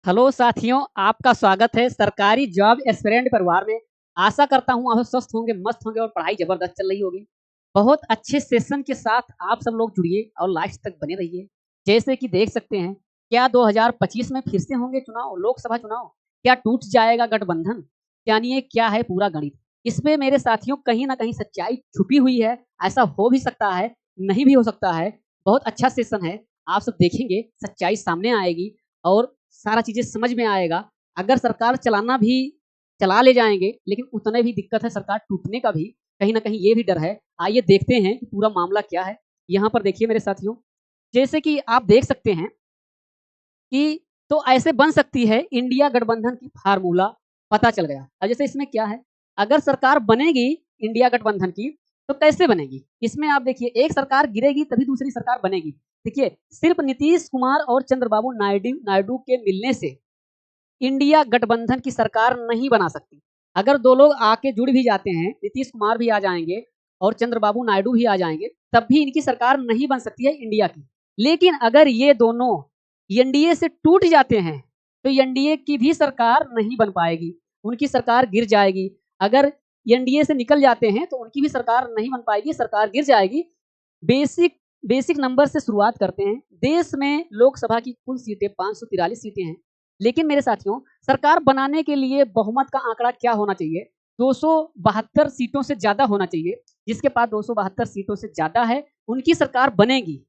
Hello साथियों, आपका स्वागत है सरकारी जॉब एस्पिरेंट परिवार में। आशा करता हूँ आप स्वस्थ होंगे, मस्त होंगे और पढ़ाई जबरदस्त चल रही होगी। बहुत अच्छे सेशन के साथ आप सब लोग जुड़िए और लास्ट तक बने रहिए। जैसे कि देख सकते हैं, क्या 2025 में फिर से होंगे चुनाव, लोकसभा चुनाव? क्या टूट जाएगा गठबंधन? जानिए क्या है पूरा गणित। इसमें मेरे साथियों कहीं ना कहीं सच्चाई छुपी हुई है। ऐसा हो भी सकता है, नहीं भी हो सकता है। बहुत अच्छा सेशन है, आप सब देखेंगे सच्चाई सामने आएगी और सारा चीजें समझ में आएगा। अगर सरकार चलाना भी चला ले जाएंगे, लेकिन उतने भी दिक्कत है सरकार टूटने का भी, कहीं ना कहीं ये भी डर है। आइए देखते हैं कि पूरा मामला क्या है। यहाँ पर देखिए मेरे साथियों, जैसे कि आप देख सकते हैं कि तो ऐसे बन सकती है इंडिया गठबंधन की फार्मूला। पता चल गया। अब जैसे इसमें क्या है, अगर सरकार बनेगी इंडिया गठबंधन की, तो कैसे बनेगी? इसमें आप देखिए, एक सरकार गिरेगी तभी दूसरी सरकार बनेगी। देखिए, सिर्फ नीतीश कुमार और चंद्रबाबू नायडू नायडू के मिलने से इंडिया गठबंधन की सरकार नहीं बना सकती। अगर दो लोग आके जुड़ भी जाते हैं, नीतीश कुमार भी आ जाएंगे और चंद्रबाबू नायडू भी आ जाएंगे, तब भी इनकी सरकार नहीं बन सकती है इंडिया की। लेकिन अगर ये दोनों एनडीए से टूट जाते हैं, तो एनडीए की भी सरकार नहीं बन पाएगी, उनकी सरकार गिर जाएगी। अगर एनडीए से निकल जाते हैं तो उनकी भी सरकार नहीं बन पाएगी, सरकार गिर जाएगी। बेसिक बेसिक नंबर से शुरुआत करते हैं। देश में लोकसभा की कुल सीटें 543 सीटें हैं। लेकिन मेरे साथियों, सरकार बनाने के लिए बहुमत का आंकड़ा क्या होना चाहिए? 272 सीटों से ज्यादा होना चाहिए। जिसके पास 272 सीटों से ज्यादा है, उनकी सरकार बनेगी।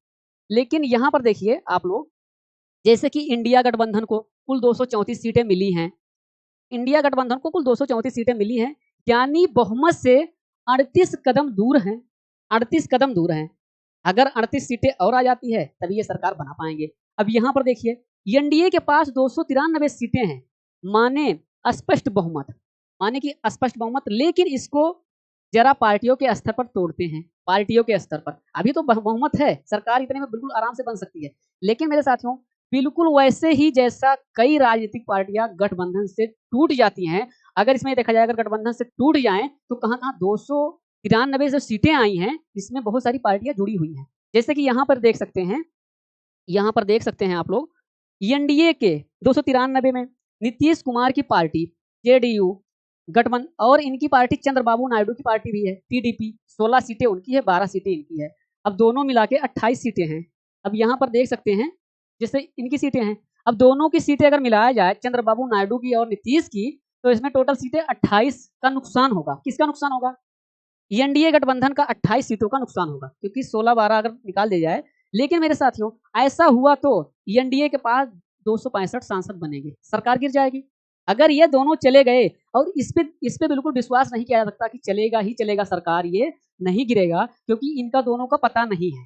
लेकिन यहाँ पर देखिए आप लोग, जैसे कि इंडिया गठबंधन को कुल 234 सीटें मिली हैं। इंडिया गठबंधन को कुल 234 सीटें मिली हैं, यानी बहुमत से 38 कदम दूर हैं। 38 कदम दूर हैं। अगर 38 सीटें और आ जाती है तभी ये सरकार बना पाएंगे। अब यहाँ पर देखिए, एनडीए के पास 293 सीटें हैं, माने स्पष्ट बहुमत, माने कि स्पष्ट बहुमत। लेकिन इसको जरा पार्टियों के स्तर पर तोड़ते हैं। पार्टियों के स्तर पर अभी तो बहुमत है, सरकार इतने में बिल्कुल आराम से बन सकती है। लेकिन मेरे साथियों, बिल्कुल वैसे ही जैसा कई राजनीतिक पार्टियां गठबंधन से टूट जाती हैं, अगर इसमें देखा जाए, अगर गठबंधन से टूट जाए तो कहाँ कहाँ 293 जो सीटें आई हैं, इसमें बहुत सारी पार्टियां जुड़ी हुई हैं। जैसे कि यहाँ पर देख सकते हैं, यहाँ पर देख सकते हैं आप लोग, एनडीए के 293 में नीतीश कुमार की पार्टी जेडीयू गठबंधन, और इनकी पार्टी चंद्रबाबू नायडू की पार्टी भी है टीडीपी, 16 सीटें उनकी है, 12 सीटें इनकी है। अब दोनों मिला के 28 सीटें हैं। अब यहाँ पर देख सकते हैं, जैसे इनकी सीटें हैं, अब दोनों की सीटें अगर मिलाया जाए, चंद्रबाबू नायडू की और नीतीश की, तो इसमें टोटल सीटें 28 का नुकसान होगा। किसका नुकसान होगा? एनडीए गठबंधन का 28 सीटों का नुकसान होगा, क्योंकि 16-12 अगर निकाल दिया जाए। लेकिन मेरे साथियों, ऐसा हुआ तो एनडीए के पास 265 सांसद बनेंगे, सरकार गिर जाएगी। अगर ये दोनों चले गए, और इस पे बिल्कुल विश्वास नहीं किया जा सकता कि चलेगा ही चलेगा सरकार, ये नहीं गिरेगा, क्योंकि इनका दोनों का पता नहीं है।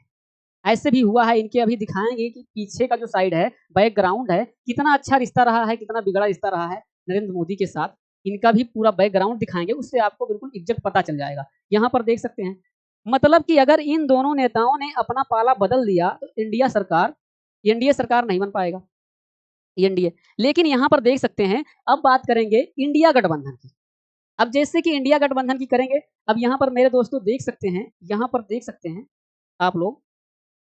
ऐसे भी हुआ है, इनके अभी दिखाएंगे कि पीछे का जो साइड है, बैकग्राउंड है, कितना अच्छा रिश्ता रहा है, कितना बिगड़ा रिश्ता रहा है नरेंद्र मोदी के साथ। इनका भी पूरा बैकग्राउंड दिखाएंगे, उससे आपको बिल्कुल एग्जैक्ट पता चल जाएगा। यहाँ पर देख सकते हैं, मतलब कि अगर इन दोनों नेताओं ने अपना पाला बदल दिया तो एनडीए सरकार नहीं बन पाएगा, एनडीए। लेकिन यहाँ पर देख सकते हैं, अब बात करेंगे इंडिया गठबंधन की। अब जैसे कि इंडिया गठबंधन की करेंगे, अब यहाँ पर मेरे दोस्तों देख सकते हैं, यहाँ पर देख सकते हैं आप लोग,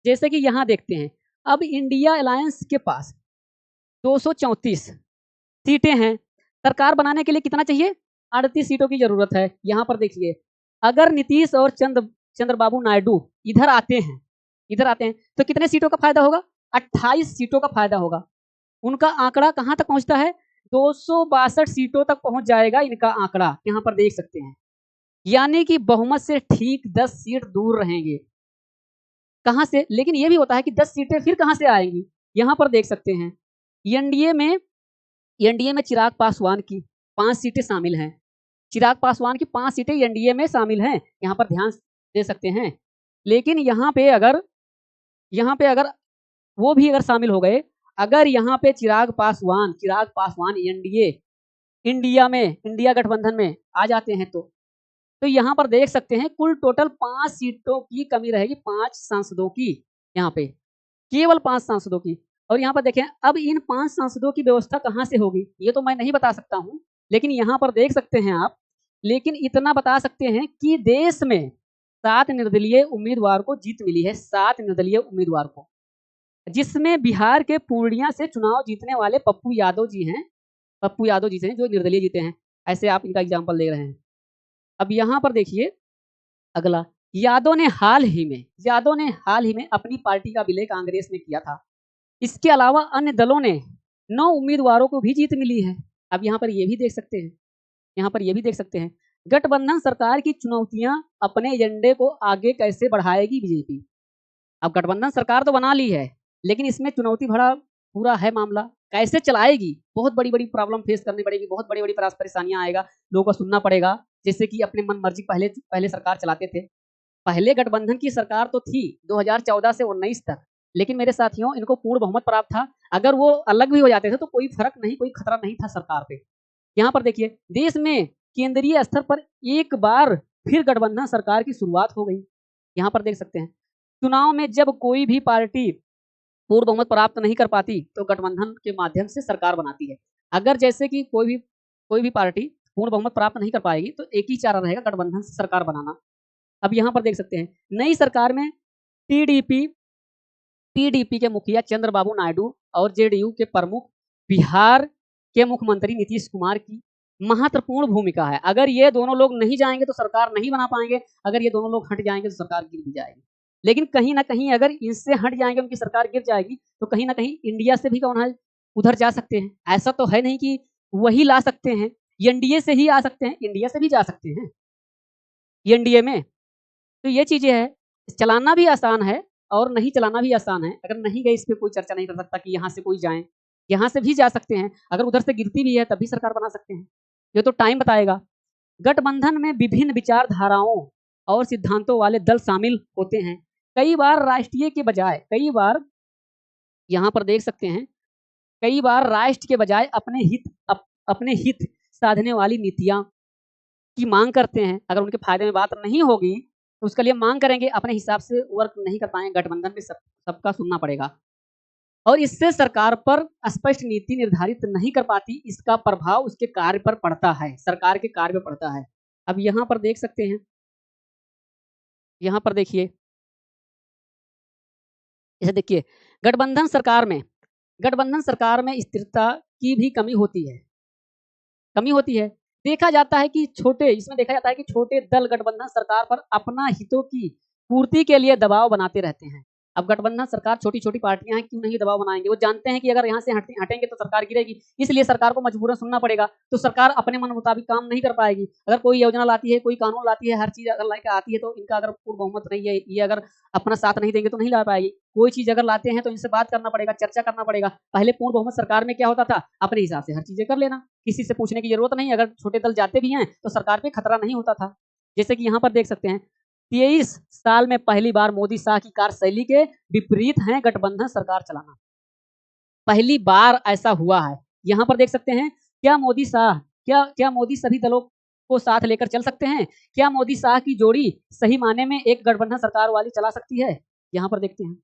जैसे कि यहाँ देखते हैं, अब इंडिया अलायंस के पास 234 सीटें हैं। सरकार बनाने के लिए कितना चाहिए? 38 सीटों की जरूरत है। यहाँ पर देखिए, अगर नीतीश और चंद्रबाबू नायडू इधर आते हैं, तो कितने सीटों का फायदा होगा? 28 सीटों का फायदा होगा। उनका आंकड़ा कहां तक पहुंचता है? 262 सीटों तक पहुंच जाएगा इनका आंकड़ा। यहाँ पर देख सकते हैं, यानी कि बहुमत से ठीक 10 सीट दूर रहेंगे। कहां से? लेकिन यह भी होता है कि 10 सीटें फिर कहां से आएंगी? यहां पर देख सकते हैं, एनडीए में एनडीए में चिराग पासवान की 5 सीटें शामिल हैं। चिराग पासवान की 5 सीटें एनडीए में शामिल हैं, यहाँ पर ध्यान दे सकते हैं। लेकिन यहाँ पे अगर वो भी अगर शामिल हो गए, अगर यहाँ पे चिराग पासवान एनडीए इंडिया में, इंडिया गठबंधन में आ जाते हैं, तो यहाँ पर देख सकते हैं कुल टोटल 5 सीटों की कमी रहेगी, 5 सांसदों की, यहाँ पे केवल 5 सांसदों की। और यहाँ पर देखें, अब इन 5 सांसदों की व्यवस्था कहाँ से होगी, ये तो मैं नहीं बता सकता हूँ। लेकिन यहाँ पर देख सकते हैं आप, लेकिन इतना बता सकते हैं कि देश में 7 निर्दलीय उम्मीदवार को जीत मिली है, 7 निर्दलीय उम्मीदवार को। जिसमें बिहार के पूर्णिया से चुनाव जीतने वाले पप्पू यादव जी हैं, पप्पू यादव जी हैं जो निर्दलीय जीते हैं। ऐसे आप इनका एग्जाम्पल दे रहे हैं। अब यहाँ पर देखिए अगला, यादव ने हाल ही में अपनी पार्टी का विलय कांग्रेस में किया था। इसके अलावा अन्य दलों ने 9 उम्मीदवारों को भी जीत मिली है। अब यहाँ पर ये भी देख सकते हैं, यहाँ पर ये भी देख सकते हैं, गठबंधन सरकार की चुनौतियां अपने एजेंडे को आगे कैसे बढ़ाएगी बीजेपी। अब गठबंधन सरकार तो बना ली है, लेकिन इसमें चुनौती भरा पूरा है मामला, कैसे चलाएगी। बहुत बड़ी बड़ी प्रॉब्लम फेस करनी पड़ेगी, बहुत बड़ी बड़ी परेशानियां आएगा, लोगों को सुनना पड़ेगा। जैसे कि अपने मन मर्जी पहले पहले सरकार चलाते थे। पहले गठबंधन की सरकार तो थी 2014 से 19 तक, लेकिन मेरे साथियों इनको पूर्ण बहुमत प्राप्त था। अगर वो अलग भी हो जाते थे तो कोई फर्क नहीं, कोई खतरा नहीं था सरकार पे। यहाँ पर देखिए देश में केंद्रीय स्तर पर एक बार फिर गठबंधन सरकार की शुरुआत हो गई। यहाँ पर देख सकते हैं, चुनाव में जब कोई भी पार्टी पूर्ण बहुमत प्राप्त नहीं कर पाती तो गठबंधन के माध्यम से सरकार बनाती है। अगर जैसे कि कोई भी पार्टी पूर्ण बहुमत प्राप्त नहीं कर पाएगी तो एक ही चारा रहेगा, गठबंधन से सरकार बनाना। अब यहाँ पर देख सकते हैं, नई सरकार में टीडीपी के मुखिया चंद्रबाबू नायडू और जेडीयू के प्रमुख बिहार के मुख्यमंत्री नीतीश कुमार की महत्वपूर्ण भूमिका है। अगर ये दोनों लोग नहीं जाएंगे तो सरकार नहीं बना पाएंगे, अगर ये दोनों लोग हट जाएंगे तो सरकार गिर भी जाएगी। लेकिन कहीं ना कहीं अगर इनसे हट जाएंगे उनकी सरकार गिर जाएगी, तो कहीं ना कहीं इंडिया से भी कौन है उधर जा सकते हैं। ऐसा तो है नहीं कि वही ला सकते हैं, एनडीए से ही आ सकते हैं, इंडिया से भी जा सकते हैं एनडीए में। तो ये चीजें है, चलाना भी आसान है और नहीं चलाना भी आसान है। अगर नहीं गए इस पर कोई चर्चा नहीं कर सकता कि यहाँ से कोई जाए, यहाँ से भी जा सकते हैं। अगर उधर से गिरती भी है तब भी सरकार बना सकते हैं, ये तो टाइम बताएगा। गठबंधन में विभिन्न विचारधाराओं और सिद्धांतों वाले दल शामिल होते हैं। कई बार राष्ट्रीय के बजाय, कई बार यहाँ पर देख सकते हैं, कई बार राष्ट्र के बजाय अपने हित साधने वाली नीतियां की मांग करते हैं। अगर उनके फायदे में बात नहीं होगी तो उसके लिए मांग करेंगे, अपने हिसाब से वर्क नहीं कर पाएंगे, गठबंधन में सबका सुनना पड़ेगा और इससे सरकार पर स्पष्ट नीति निर्धारित नहीं कर पाती। इसका प्रभाव उसके कार्य पर पड़ता है, सरकार के कार्य पर पड़ता है। अब यहाँ पर देख सकते हैं, यहाँ पर देखिए, जैसे देखिए गठबंधन सरकार में स्थिरता की भी कमी होती है। देखा जाता है कि छोटे दल गठबंधन सरकार पर अपना हितों की पूर्ति के लिए दबाव बनाते रहते हैं। अब गठबंधन सरकार छोटी छोटी पार्टियां हैं, क्यों नहीं दबाव बनाएंगे। वो जानते हैं कि अगर यहाँ से हटेंगे तो सरकार गिरेगी, इसलिए सरकार को मजबूरन सुनना पड़ेगा। तो सरकार अपने मन मुताबिक काम नहीं कर पाएगी। अगर कोई योजना लाती है, कोई कानून लाती है, हर चीज अगर लेकर आती है तो इनका अगर पूर्ण बहुमत नहीं है, ये अगर अपना साथ नहीं देंगे तो नहीं ला पाएगी। कोई चीज अगर लाते हैं तो इनसे बात करना पड़ेगा, चर्चा करना पड़ेगा। पहले पूर्ण बहुमत सरकार में क्या होता था, अपने हिसाब से हर चीजें कर लेना, किसी से पूछने की जरूरत नहीं। अगर छोटे दल जाते भी हैं तो सरकार पे खतरा नहीं होता था। जैसे कि यहाँ पर देख सकते हैं, 23 साल में पहली बार मोदी शाह की कार्यशैली के विपरीत है गठबंधन सरकार चलाना। पहली बार ऐसा हुआ है। यहाँ पर देख सकते हैं, क्या मोदी सभी दलों को साथ लेकर चल सकते हैं। क्या मोदी शाह की जोड़ी सही माने में एक गठबंधन सरकार वाली चला सकती है। यहाँ पर देखते हैं,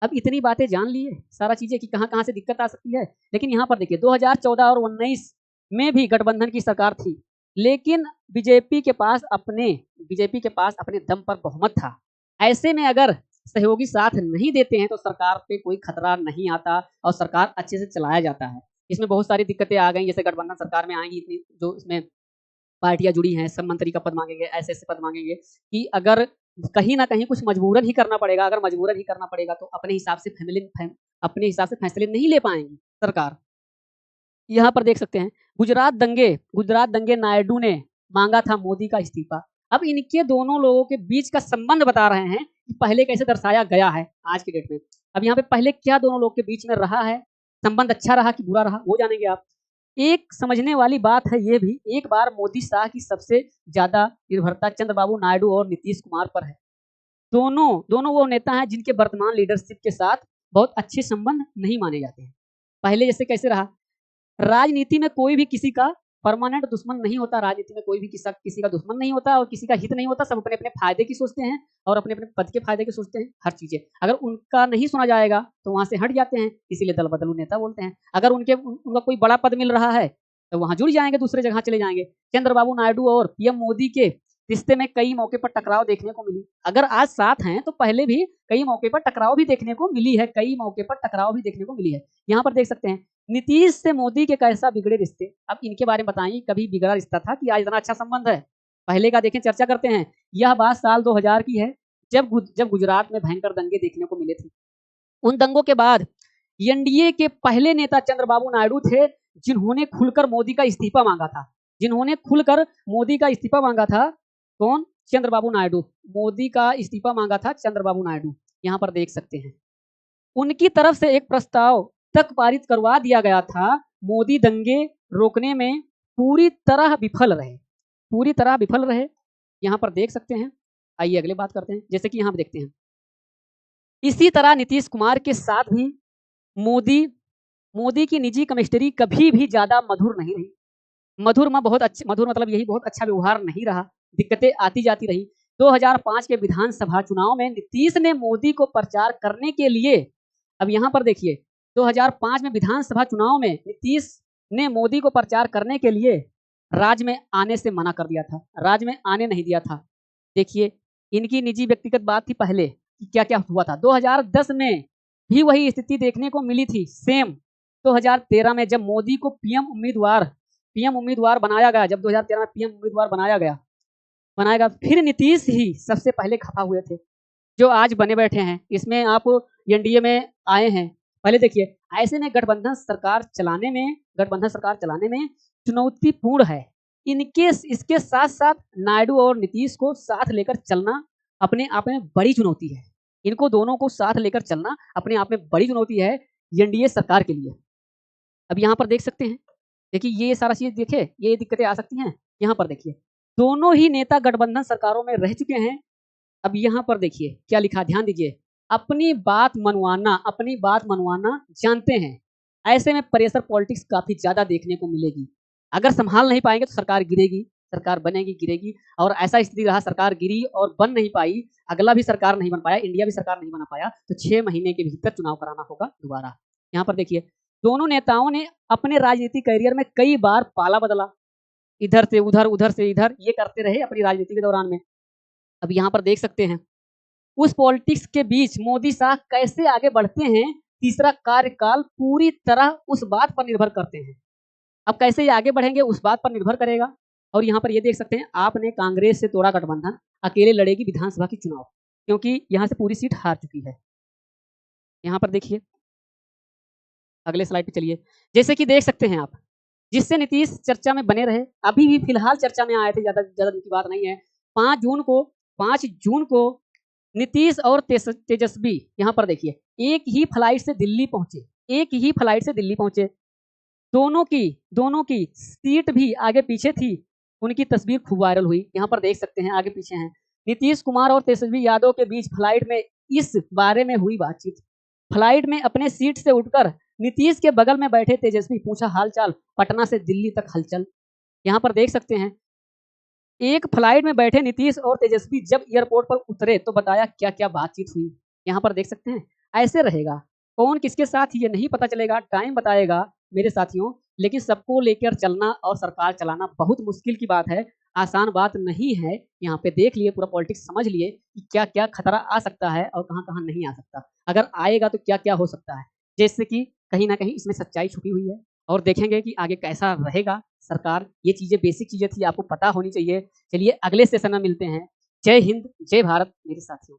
अब इतनी बातें जान लिए सारा चीजें कि कहाँ कहाँ से दिक्कत आ सकती है। लेकिन यहाँ पर देखिए 2014 और 19 में भी गठबंधन की सरकार थी, लेकिन बीजेपी के पास अपने दम पर बहुमत था। ऐसे में अगर सहयोगी साथ नहीं देते हैं तो सरकार पे कोई खतरा नहीं आता और सरकार अच्छे से चलाया जाता है। इसमें बहुत सारी दिक्कतें आ गई, जैसे गठबंधन सरकार में आएंगी इतनी जो इसमें पार्टियां जुड़ी हैं, सब मंत्री का पद मांगेंगे, ऐसे ऐसे पद मांगेंगे कि अगर कहीं ना कहीं कुछ मजबूरन ही करना पड़ेगा। अगर मजबूरन ही करना पड़ेगा तो अपने हिसाब से फैसले नहीं ले पाएंगी सरकार। यहाँ पर देख सकते हैं, गुजरात दंगे नायडू ने मांगा था मोदी का इस्तीफा। अब इनके दोनों लोगों के बीच का संबंध बता रहे हैं कि पहले कैसे दर्शाया गया है आज के डेट में। अब यहाँ पे पहले क्या दोनों लोग के बीच में रहा है, संबंध अच्छा रहा कि बुरा रहा, वो जानेंगे आप। एक समझने वाली बात है ये भी, एक बार मोदी शाह की सबसे ज्यादा निर्भरता चंद्रबाबू नायडू और नीतीश कुमार पर है। दोनों वो नेता हैं जिनके वर्तमान लीडरशिप के साथ बहुत अच्छे संबंध नहीं माने जाते हैं। पहले जैसे कैसे रहा, राजनीति में कोई भी किसी का परमानेंट दुश्मन नहीं होता। राजनीति में कोई भी किसी का दुश्मन नहीं होता और किसी का हित नहीं होता। सब अपने अपने फायदे की सोचते हैं और अपने अपने पद के फायदे की सोचते हैं। हर चीजें अगर उनका नहीं सुना जाएगा तो वहां से हट जाते हैं, इसीलिए दल बदलू नेता बोलते हैं। अगर उनका कोई बड़ा पद मिल रहा है तो वहां जुड़ जाएंगे, दूसरे जगह चले जाएंगे। चंद्रबाबू नायडू और पीएम मोदी के रिश्ते में कई मौके पर टकराव देखने को मिली। अगर आज साथ हैं तो पहले भी कई मौके पर टकराव भी देखने को मिली है, कई मौके पर टकराव भी देखने को मिली है। यहाँ पर देख सकते हैं नीतीश से मोदी के कैसा बिगड़े रिश्ते। अब इनके बारे में बताइए, कभी बिगड़ा रिश्ता था कि आज इतना अच्छा संबंध है? पहले का देखें, चर्चा करते हैं। यह बात साल 2000 की है, जब गुजरात में भयंकर दंगे देखने को मिले थे। उन दंगों के बाद एनडीए के पहले नेता चंद्रबाबू नायडू थे, जिन्होंने खुलकर मोदी का इस्तीफा मांगा था। जिन्होंने खुलकर मोदी का इस्तीफा मांगा था। कौन? चंद्रबाबू नायडू। मोदी का इस्तीफा मांगा था चंद्रबाबू नायडू। यहाँ पर देख सकते हैं उनकी तरफ से एक प्रस्ताव तक पारित करवा दिया गया था। मोदी दंगे रोकने में पूरी तरह विफल रहे, पूरी तरह विफल रहे। यहाँ पर देख सकते हैं। आइए अगले बात करते हैं। जैसे कि यहाँ पर देखते हैं, इसी तरह नीतीश कुमार के साथ भी मोदी की निजी केमिस्ट्री कभी भी ज्यादा मधुर नहीं रही। मधुर मतलब यही बहुत अच्छा व्यवहार नहीं रहा, दिक्कतें आती जाती रही। 2005 के विधानसभा चुनाव में नीतीश ने मोदी को प्रचार करने के लिए, अब यहाँ पर देखिए 2005 में विधानसभा चुनाव में नीतीश ने मोदी को प्रचार करने के लिए राज्य में आने से मना कर दिया था, राज्य में आने नहीं दिया था। देखिए इनकी निजी व्यक्तिगत बात थी पहले कि क्या क्या हुआ था। 2010 में भी वही स्थिति देखने को मिली थी सेम। 2013 में जब मोदी को पीएम उम्मीदवार बनाया गया, जब 2013 में पीएम उम्मीदवार बनाया गया, फिर नीतीश ही सबसे पहले खफा हुए थे, जो आज बने बैठे हैं। इसमें आप एनडीए में आए हैं। पहले देखिए, ऐसे में गठबंधन सरकार चलाने में चुनौतीपूर्ण है। इसके साथ साथ नायडू और नीतीश को साथ लेकर चलना अपने आप में बड़ी चुनौती है। इनको दोनों को साथ लेकर चलना अपने आप में बड़ी चुनौती है एनडीए सरकार के लिए। अब यहाँ पर देख सकते हैं, देखिए ये सारा चीज देखिए, ये दिक्कतें आ सकती हैं। यहाँ पर देखिए दोनों ही नेता गठबंधन सरकारों में रह चुके हैं। अब यहाँ पर देखिए क्या लिखा, ध्यान दीजिए, अपनी बात मनवाना जानते हैं। ऐसे में प्रेशर पॉलिटिक्स काफी ज्यादा देखने को मिलेगी। अगर संभाल नहीं पाएंगे तो सरकार गिरेगी, सरकार बनेगी गिरेगी, और ऐसा स्थिति रहा, सरकार गिरी और बन नहीं पाई, अगला भी सरकार नहीं बन पाया, इंडिया भी सरकार नहीं बना पाया, तो 6 महीने के भीतर चुनाव कराना होगा दोबारा। यहाँ पर देखिए दोनों नेताओं ने अपने राजनीतिक करियर में कई बार पाला बदला, इधर से इधर, ये करते रहे अपनी राजनीति के दौरान में। अब यहाँ पर देख सकते हैं उस पॉलिटिक्स के बीच मोदी शाह कैसे आगे बढ़ते हैं, तीसरा कार्यकाल पूरी तरह उस बात पर निर्भर करते हैं। अब कैसे ये आगे बढ़ेंगे उस बात पर निर्भर करेगा। और यहाँ पर ये देख सकते हैं, आपने कांग्रेस से तोड़ा गठबंधन, अकेले लड़ेगी विधानसभा की चुनाव, क्योंकि यहाँ से पूरी सीट हार चुकी है। यहाँ पर देखिए, अगले स्लाइड पे चलिए। जैसे कि देख सकते हैं आप, जिससे नीतीश चर्चा में बने रहे, अभी भी फिलहाल चर्चा में आए थे, ज्यादा दिन की बात नहीं है। 5 जून को नीतीश और तेजस्वी, यहाँ पर देखिए, एक ही फ्लाइट से दिल्ली पहुंचे। दोनों की सीट भी आगे पीछे थी। उनकी तस्वीर खूब वायरल हुई। यहाँ पर देख सकते हैं, आगे पीछे हैं। नीतीश कुमार और तेजस्वी यादव के बीच फ्लाइट में इस बारे में हुई बातचीत। फ्लाइट में अपने सीट से उठकर नीतीश के बगल में बैठे तेजस्वी पूछा हालचाल, पटना से दिल्ली तक हलचल। यहाँ पर देख सकते हैं, एक फ्लाइट में बैठे नीतीश और तेजस्वी जब एयरपोर्ट पर उतरे तो बताया क्या क्या बातचीत हुई। यहाँ पर देख सकते हैं, ऐसे रहेगा, कौन किसके साथ ये नहीं पता चलेगा, टाइम बताएगा मेरे साथियों। लेकिन सबको लेकर चलना और सरकार चलाना बहुत मुश्किल की बात है, आसान बात नहीं है। यहाँ पे देख लिए, पूरा पॉलिटिक्स समझ लिए कि क्या क्या खतरा आ सकता है और कहाँ कहाँ नहीं आ सकता, अगर आएगा तो क्या क्या हो सकता है। जैसे कि कहीं ना कहीं इसमें सच्चाई छुपी हुई है, और देखेंगे कि आगे कैसा रहेगा सरकार। ये चीजें बेसिक चीजें थी, आपको पता होनी चाहिए। चलिए अगले सेशन में मिलते हैं। जय हिंद, जय भारत मेरे साथियों।